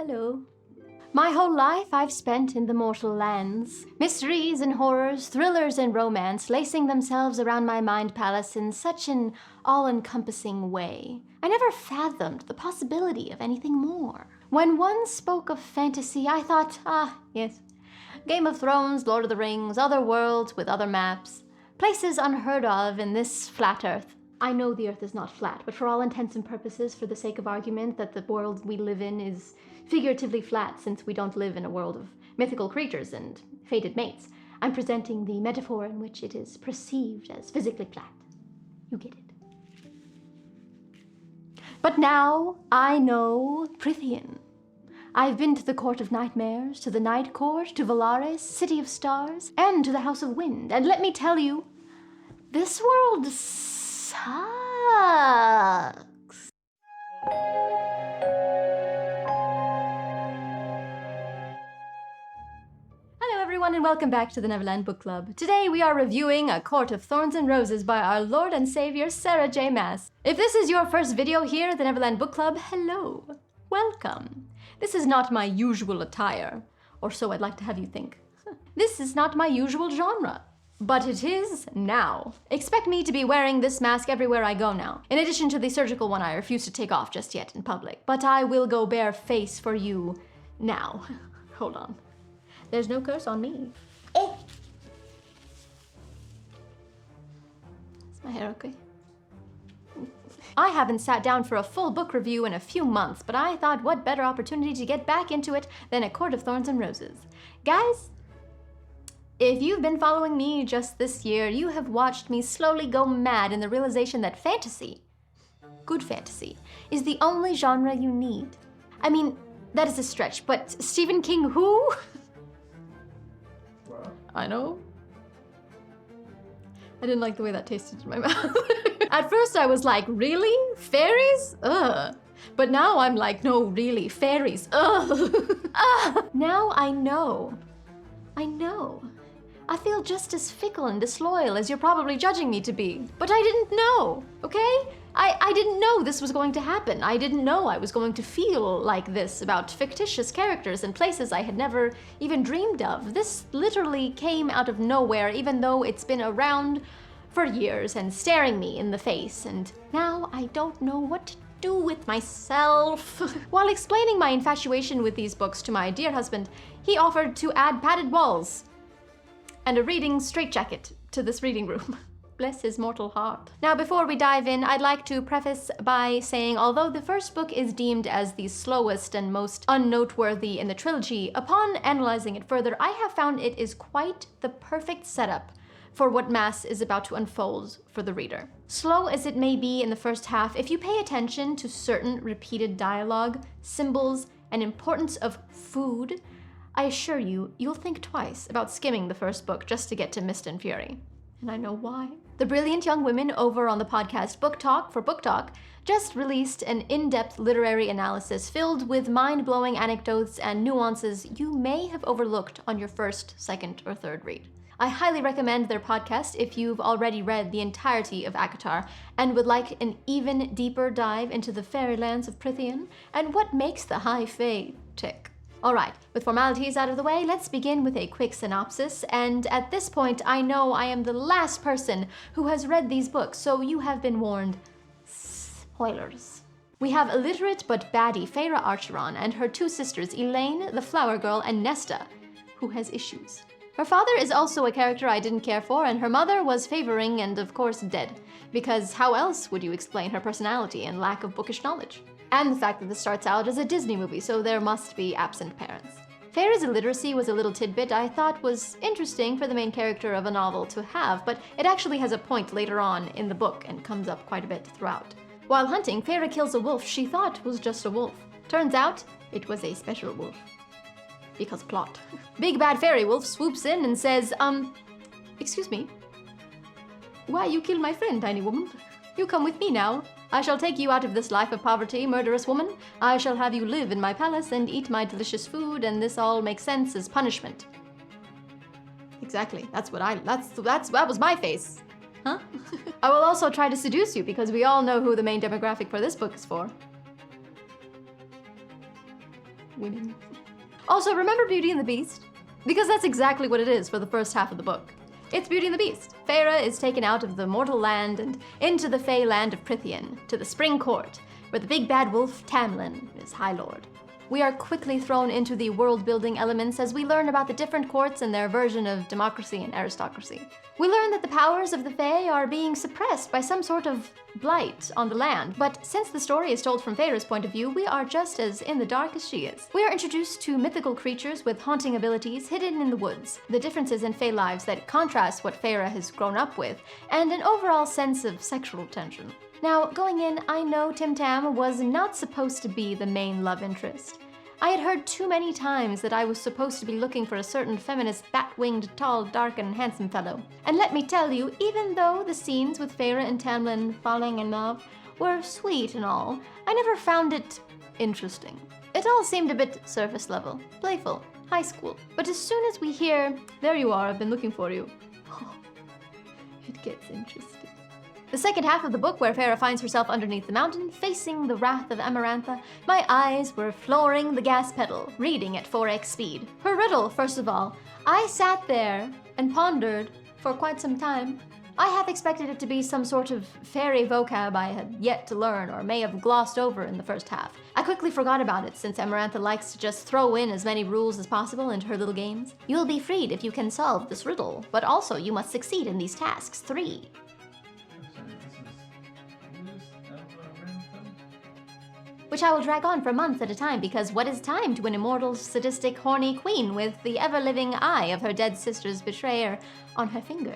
Hello. My whole life I've spent in the mortal lands. Mysteries and horrors, thrillers and romance, lacing themselves around my mind palace in such an all-encompassing way. I never fathomed the possibility of anything more. When one spoke of fantasy, I thought, yes, Game of Thrones, Lord of the Rings, other worlds with other maps, places unheard of in this flat earth. I know the earth is not flat, but for all intents and purposes, for the sake of argument that the world we live in is figuratively flat since we don't live in a world of mythical creatures and fated mates, I'm presenting the metaphor in which it is perceived as physically flat. You get it. But now I know Prythian. I've been to the Court of Nightmares, to the Night Court, to Valaris, City of Stars, and to the House of Wind. And let me tell you, this world sucks. Hello everyone and welcome back to the Neverland Book Club. Today we are reviewing A Court of Thorns and Roses by our Lord and Savior Sarah J. Maas. If this is your first video here at the Neverland Book Club, hello. Welcome. This is not my usual attire, or so I'd like to have you think. This is not my usual genre, but it is now. Expect me to be wearing this mask everywhere I go now, in addition to the surgical one I refuse to take off just yet in public. But I will go bare face for you now. Hold on. There's no curse on me. Is my hair okay? I haven't sat down for a full book review in a few months, but I thought what better opportunity to get back into it than A Court of Thorns and Roses. Guys, if you've been following me just this year, you have watched me slowly go mad in the realization that fantasy, good fantasy, is the only genre you need. I mean, that is a stretch, but Stephen King who? Well, I know. I didn't like the way that tasted in my mouth. At first I was like, really? Fairies? Ugh. But now I'm like, no, really, fairies. Ugh. Now I know. I feel just as fickle and disloyal as you're probably judging me to be. But I didn't know, okay? I didn't know this was going to happen. I didn't know I was going to feel like this about fictitious characters and places I had never even dreamed of. This literally came out of nowhere, even though it's been around for years and staring me in the face. And now I don't know what to do with myself. While explaining my infatuation with these books to my dear husband, he offered to add padded walls and a reading straitjacket to this reading room. Bless his mortal heart. Now, before we dive in, I'd like to preface by saying, although the first book is deemed as the slowest and most unnoteworthy in the trilogy, upon analyzing it further, I have found it is quite the perfect setup for what Maas is about to unfold for the reader. Slow as it may be in the first half, if you pay attention to certain repeated dialogue, symbols, and importance of food, I assure you, you'll think twice about skimming the first book just to get to Mist and Fury. And I know why. The brilliant young women over on the podcast Book Talk for Book Talk just released an in-depth literary analysis filled with mind-blowing anecdotes and nuances you may have overlooked on your first, second, or third read. I highly recommend their podcast if you've already read the entirety of Acotar and would like an even deeper dive into the fairylands of Prythian and what makes the High Fae tick. Alright, with formalities out of the way, let's begin with a quick synopsis, and at this point I know I am the last person who has read these books, so you have been warned. Spoilers. We have illiterate but baddie Pharah Archeron and her two sisters Elaine, the flower girl, and Nesta, who has issues. Her father is also a character I didn't care for, and her mother was favoring and of course dead, because how else would you explain her personality and lack of bookish knowledge? And the fact that this starts out as a Disney movie, so there must be absent parents. Pharah's illiteracy was a little tidbit I thought was interesting for the main character of a novel to have, but it actually has a point later on in the book and comes up quite a bit throughout. While hunting, Pharah kills a wolf she thought was just a wolf. Turns out, it was a special wolf. Because plot. Big bad fairy wolf swoops in and says, excuse me. Why you kill my friend, tiny woman? You come with me now. I shall take you out of this life of poverty, murderous woman. I shall have you live in my palace and eat my delicious food, and this all makes sense as punishment. Exactly. That was my face. Huh? I will also try to seduce you because we all know who the main demographic for this book is for. Women. Also, remember Beauty and the Beast? Because that's exactly what it is for the first half of the book. It's Beauty and the Beast. Pharah is taken out of the mortal land and into the fey land of Prythian, to the Spring Court, where the big bad wolf Tamlin is High Lord. We are quickly thrown into the world-building elements as we learn about the different courts and their version of democracy and aristocracy. We learn that the powers of the Fae are being suppressed by some sort of blight on the land, but since the story is told from Pharah's point of view, we are just as in the dark as she is. We are introduced to mythical creatures with haunting abilities hidden in the woods, the differences in Fae lives that contrast what Pharah has grown up with, and an overall sense of sexual tension. Now, going in, I know Tim Tam was not supposed to be the main love interest. I had heard too many times that I was supposed to be looking for a certain feminist, bat-winged, tall, dark, and handsome fellow. And let me tell you, even though the scenes with Pharah and Tamlin falling in love were sweet and all, I never found it interesting. It all seemed a bit surface level, playful, high school. But as soon as we hear, "There you are, I've been looking for you," it gets interesting. The second half of the book, where Pharah finds herself underneath the mountain, facing the Wrath of Amarantha, my eyes were flooring the gas pedal, reading at 4x speed. Her riddle, first of all, I sat there and pondered for quite some time. I half expected it to be some sort of fairy vocab I had yet to learn or may have glossed over in the first half. I quickly forgot about it since Amarantha likes to just throw in as many rules as possible into her little games. You'll be freed if you can solve this riddle, but also you must succeed in these tasks 3. Which I will drag on for months at a time, because what is time to an immortal, sadistic, horny queen with the ever-living eye of her dead sister's betrayer on her finger?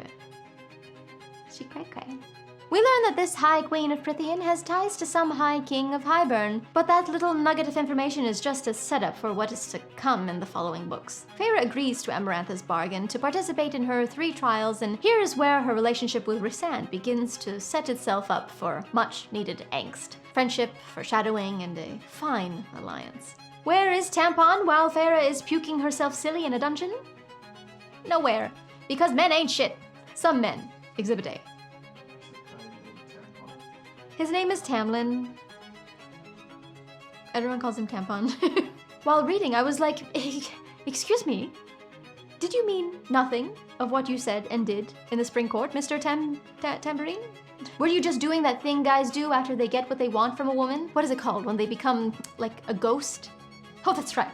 She cray-cray. We learn that this High Queen of Prythian has ties to some High King of Highburn, but that little nugget of information is just a setup for what is to come in the following books. Pharah agrees to Amarantha's bargain to participate in her 3 trials, and here is where her relationship with Rhysand begins to set itself up for much-needed angst, friendship, foreshadowing, and a fine alliance. Where is Tampon while Pharah is puking herself silly in a dungeon? Nowhere, because men ain't shit. Some men. Exhibit A. His name is Tamlin. Everyone calls him Tampon. While reading, I was like, excuse me, did you mean nothing of what you said and did in the Spring Court, Mr. Tambourine? Were you just doing that thing guys do after they get what they want from a woman? What is it called when they become, like, a ghost? Oh, that's right.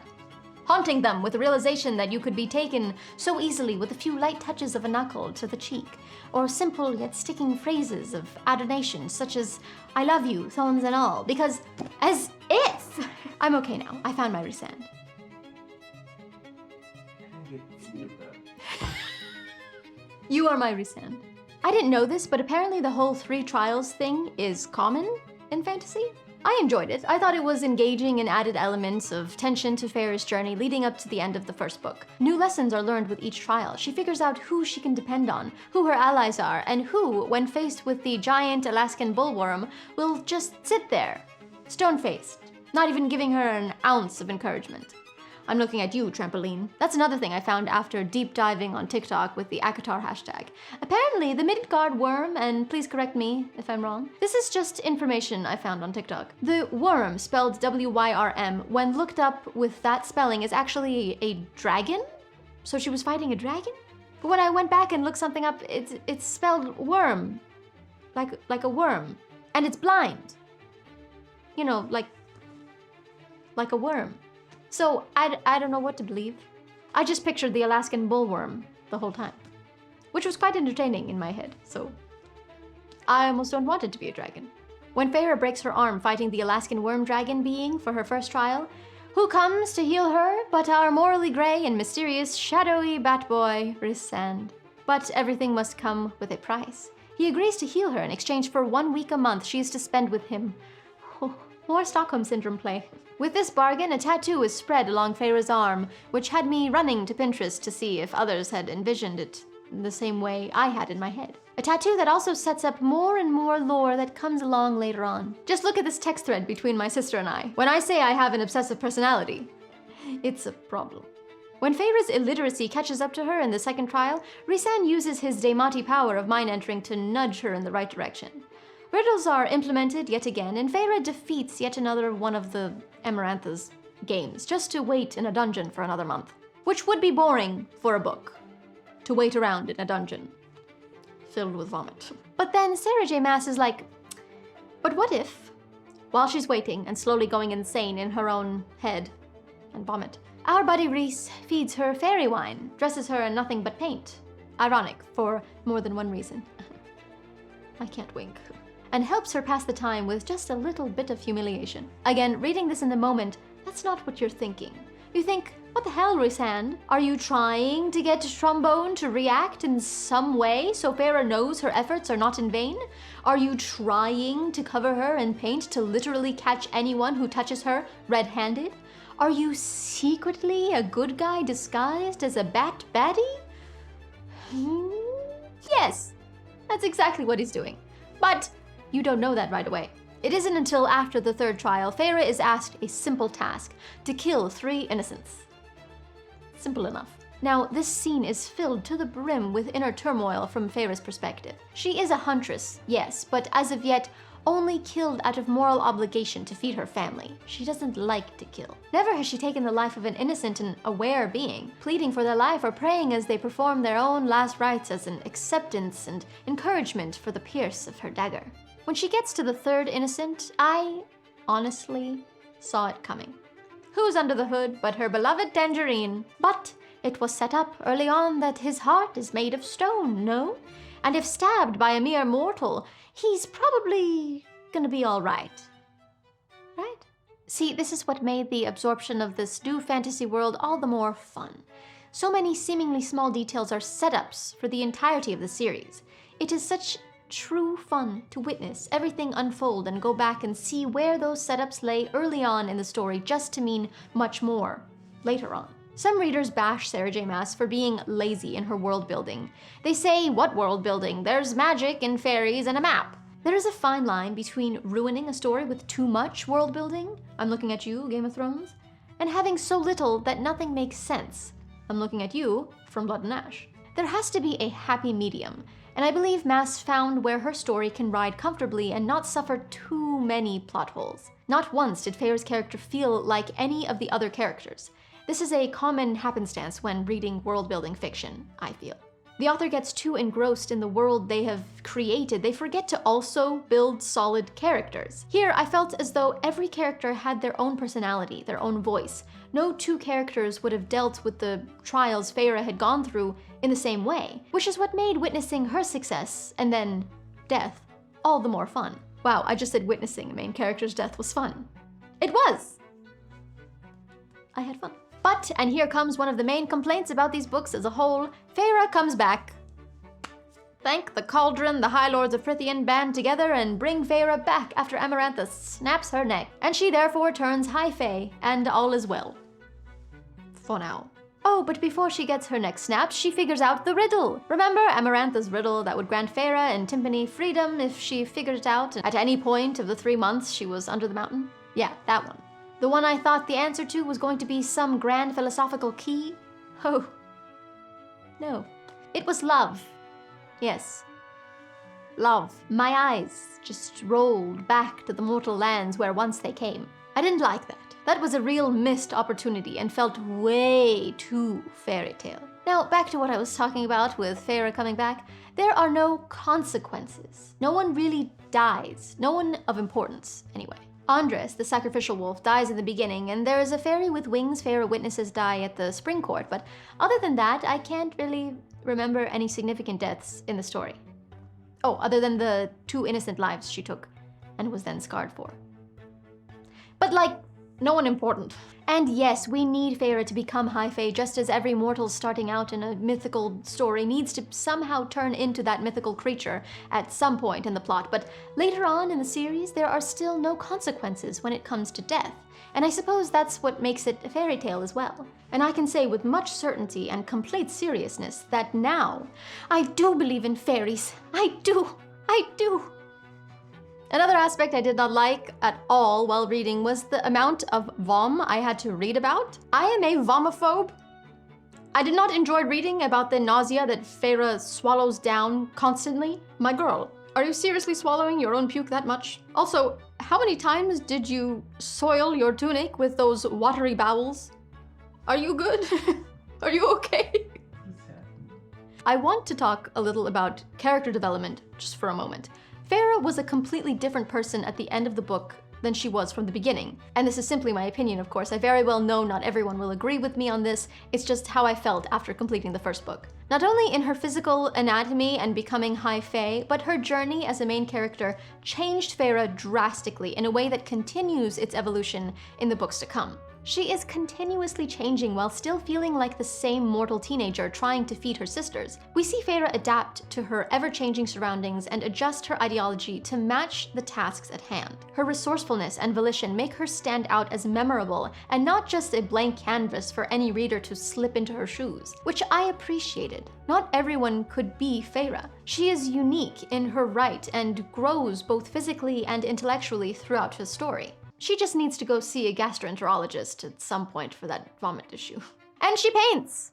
Haunting them with the realization that you could be taken so easily with a few light touches of a knuckle to the cheek, or simple yet sticking phrases of adoration such as, "I love you, thorns and all," because as if... I'm okay now. I found my Rhysand. You are my Rhysand. I didn't know this, but apparently the whole 3 trials thing is common in fantasy. I enjoyed it. I thought it was engaging and added elements of tension to Pharah's journey leading up to the end of the first book. New lessons are learned with each trial. She figures out who she can depend on, who her allies are, and who, when faced with the giant Alaskan bullworm, will just sit there, stone-faced, not even giving her an ounce of encouragement. I'm looking at you, Trampoline. That's another thing I found after deep diving on TikTok with the Acotar hashtag. Apparently, the Midgard worm, and please correct me if I'm wrong, this is just information I found on TikTok. The worm, spelled W-Y-R-M, when looked up with that spelling, is actually a dragon? So she was fighting a dragon? But when I went back and looked something up, it's spelled worm. Like a worm. And it's blind. You know, like a worm. So, I don't know what to believe. I just pictured the Alaskan bullworm the whole time, which was quite entertaining in my head, so I almost don't want it to be a dragon. When Pharah breaks her arm fighting the Alaskan worm dragon being for her first trial, who comes to heal her but our morally gray and mysterious shadowy bat boy, Rhysand. But everything must come with a price. He agrees to heal her in exchange for 1 week a month she is to spend with him. Oh, more Stockholm Syndrome play. With this bargain, a tattoo is spread along Pharah's arm, which had me running to Pinterest to see if others had envisioned it the same way I had in my head. A tattoo that also sets up more and more lore that comes along later on. Just look at this text thread between my sister and I. When I say I have an obsessive personality, it's a problem. When Pharah's illiteracy catches up to her in the second trial, Rhysand uses his Daemati power of mind entering to nudge her in the right direction. Riddles are implemented yet again, and Pharah defeats yet another one of the Amarantha's games just to wait in a dungeon for another month. Which would be boring for a book, to wait around in a dungeon filled with vomit. But then Sarah J. Maas is like, but what if, while she's waiting and slowly going insane in her own head and vomit, our buddy Reese feeds her fairy wine, dresses her in nothing but paint. Ironic for more than one reason. I can't wink. And helps her pass the time with just a little bit of humiliation. Again, reading this in the moment, that's not what you're thinking. You think, what the hell, Rhysand? Are you trying to get Trombone to react in some way so Pharah knows her efforts are not in vain? Are you trying to cover her in paint to literally catch anyone who touches her red-handed? Are you secretly a good guy disguised as a bat baddie? Yes, that's exactly what he's doing. But you don't know that right away. It isn't until after the third trial, Pharah is asked a simple task, to kill 3 innocents. Simple enough. Now, this scene is filled to the brim with inner turmoil from Pharah's perspective. She is a huntress, yes, but as of yet, only killed out of moral obligation to feed her family. She doesn't like to kill. Never has she taken the life of an innocent and aware being, pleading for their life or praying as they perform their own last rites as an acceptance and encouragement for the pierce of her dagger. When she gets to the 3rd innocent, I honestly saw it coming. Who's under the hood but her beloved Tangerine? But it was set up early on that his heart is made of stone, no? And if stabbed by a mere mortal, he's probably gonna be all right. Right? See, this is what made the absorption of this new fantasy world all the more fun. So many seemingly small details are setups for the entirety of the series. It is such true fun to witness everything unfold and go back and see where those setups lay early on in the story just to mean much more later on. Some readers bash Sarah J. Maas for being lazy in her world building. They say, what world building? There's magic and fairies and a map. There is a fine line between ruining a story with too much world building, I'm looking at you, Game of Thrones, and having so little that nothing makes sense, I'm looking at you, from Blood and Ash. There has to be a happy medium, and I believe Maas found where her story can ride comfortably and not suffer too many plot holes. Not once did Pharah's character feel like any of the other characters. This is a common happenstance when reading world-building fiction, I feel. The author gets too engrossed in the world they have created, they forget to also build solid characters. Here, I felt as though every character had their own personality, their own voice. No 2 characters would have dealt with the trials Pharah had gone through in the same way, which is what made witnessing her success, and then death, all the more fun. Wow, I just said witnessing a main character's death was fun. It was! I had fun. But, and here comes one of the main complaints about these books as a whole, Pharah comes back. Thank the cauldron, the High Lords of Prythian band together and bring Pharah back after Amarantha snaps her neck. And she therefore turns High Fae, and all is well. For now. Oh, but before she gets her neck snapped, she figures out the riddle. Remember Amarantha's riddle that would grant Pharah and Timpani freedom if she figured it out at any point of the 3 months she was under the mountain? Yeah, that one. The one I thought the answer to was going to be some grand philosophical key? Oh. No. It was love. Yes. Love. My eyes just rolled back to the mortal lands where once they came. I didn't like that. That was a real missed opportunity and felt way too fairy tale. Now, back to what I was talking about with Pharah coming back. There are no consequences. No one really dies. No one of importance, anyway. Andres, the sacrificial wolf, dies in the beginning, and there is a fairy with wings Pharah witnesses die at the spring court, but other than that, I can't really remember any significant deaths in the story. Oh, other than the 2 innocent lives she took, and was then scarred for. But like, no one important. And yes, we need Pharah to become High Fae, just as every mortal starting out in a mythical story needs to somehow turn into that mythical creature at some point in the plot. But later on in the series, there are still no consequences when it comes to death. And I suppose that's what makes it a fairy tale as well. And I can say with much certainty and complete seriousness that now, I do believe in fairies. I do. Another aspect I did not like at all while reading was the amount of vom I had to read about. I am a vomophobe. I did not enjoy reading about the nausea that Pharah swallows down constantly. My girl, are you seriously swallowing your own puke that much? Also, How many times did you soil your tunic with those watery bowels? Are you good? Are you okay? I want to talk a little about character development just for a moment. Pharah was a completely different person at the end of the book than she was from the beginning. And this is simply my opinion, of course. I very well know not everyone will agree with me on this. It's just how I felt after completing the first book. Not only in her physical anatomy and becoming high fae, but her journey as a main character changed Pharah drastically in a way that continues its evolution in the books to come. She is continuously changing while still feeling like the same mortal teenager trying to feed her sisters. We see Pharah adapt to her ever-changing surroundings and adjust her ideology to match the tasks at hand. Her resourcefulness and volition make her stand out as memorable and not just a blank canvas for any reader to slip into her shoes, which I appreciated. Not everyone could be Pharah. She is unique in her right and grows both physically and intellectually throughout the story. She just needs to go see a gastroenterologist at some point for that vomit issue. And she paints!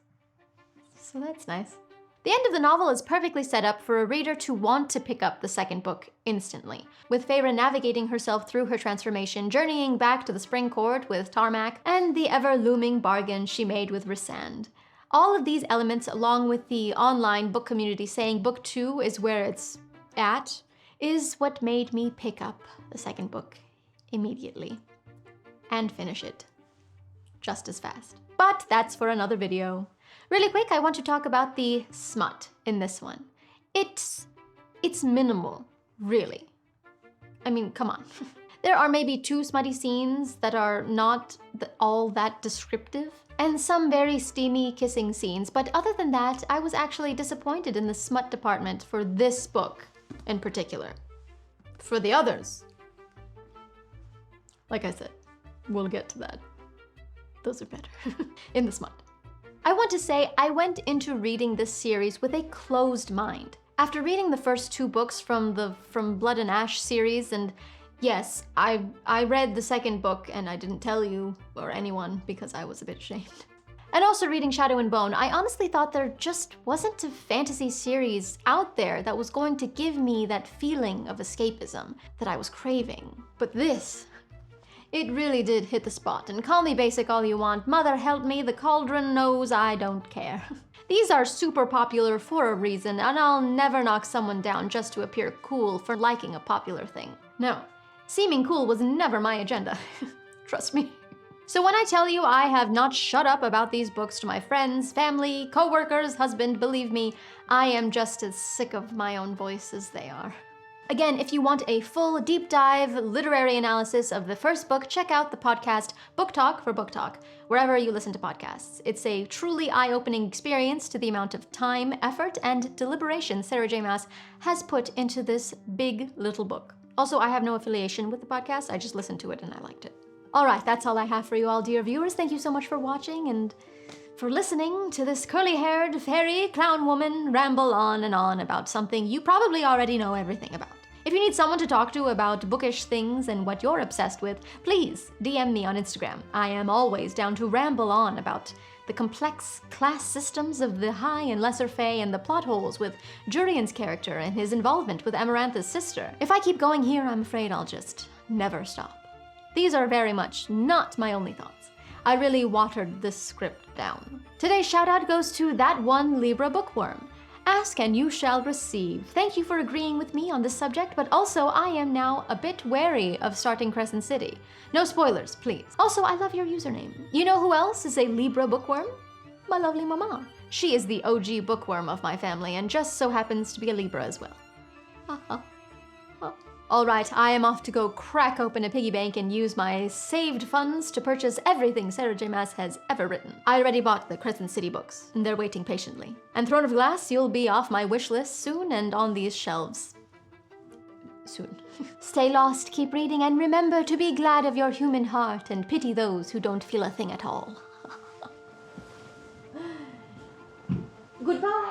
So that's nice. The end of the novel is perfectly set up for a reader to want to pick up the second book instantly, with Pharah navigating herself through her transformation, journeying back to the Spring Court with Tarmac, and the ever-looming bargain she made with Rysand. All of these elements, along with the online book community saying book 2 is where it's at, is what made me pick up the second book immediately and finish it just as fast. But that's for another video. Really quick, I want to talk about the smut in this one. It's minimal, really. I mean, come on. There are maybe 2 smutty scenes that are not all that descriptive, and some very steamy kissing scenes, but other than that, I was actually disappointed in the smut department for this book in particular. For the others, like I said, we'll get to that. Those are better in the smut. I want to say I went into reading this series with a closed mind. After reading the first 2 books from Blood and Ash series, and yes, I read the second book and I didn't tell you or anyone because I was a bit ashamed. And also reading Shadow and Bone, I honestly thought there just wasn't a fantasy series out there that was going to give me that feeling of escapism that I was craving. But this, it really did hit the spot, and call me basic all you want, mother help me, the cauldron knows I don't care. These are super popular for a reason, and I'll never knock someone down just to appear cool for liking a popular thing. No, seeming cool was never my agenda. Trust me. So when I tell you I have not shut up about these books to my friends, family, co-workers, husband, believe me, I am just as sick of my own voice as they are. Again, if you want a full, deep dive literary analysis of the first book, check out the podcast Book Talk for Book Talk, wherever you listen to podcasts. It's a truly eye-opening experience to the amount of time, effort, and deliberation Sarah J. Maas has put into this big little book. Also, I have no affiliation with the podcast, I just listened to it and I liked it. All right, that's all I have for you all, dear viewers. Thank you so much for watching and for listening to this curly-haired, fairy clown woman ramble on and on about something you probably already know everything about. If you need someone to talk to about bookish things and what you're obsessed with, please DM me on Instagram. I am always down to ramble on about the complex class systems of the High and Lesser Fae and the plot holes with Jurian's character and his involvement with Amarantha's sister. If I keep going here, I'm afraid I'll just never stop. These are very much not my only thoughts. I really watered this script down. Today's shout out goes to that one Libra bookworm. Ask and you shall receive. Thank you for agreeing with me on this subject, but also I am now a bit wary of starting Crescent City. No spoilers, please. Also, I love your username. You know who else is a Libra bookworm? My lovely mama. She is the OG bookworm of my family and just so happens to be a Libra as well. All right, I am off to go crack open a piggy bank and use my saved funds to purchase everything Sarah J. Maas has ever written. I already bought the Crescent City books, and they're waiting patiently. And Throne of Glass, you'll be off my wish list soon and on these shelves soon. Stay lost, keep reading, and remember to be glad of your human heart and pity those who don't feel a thing at all. Goodbye.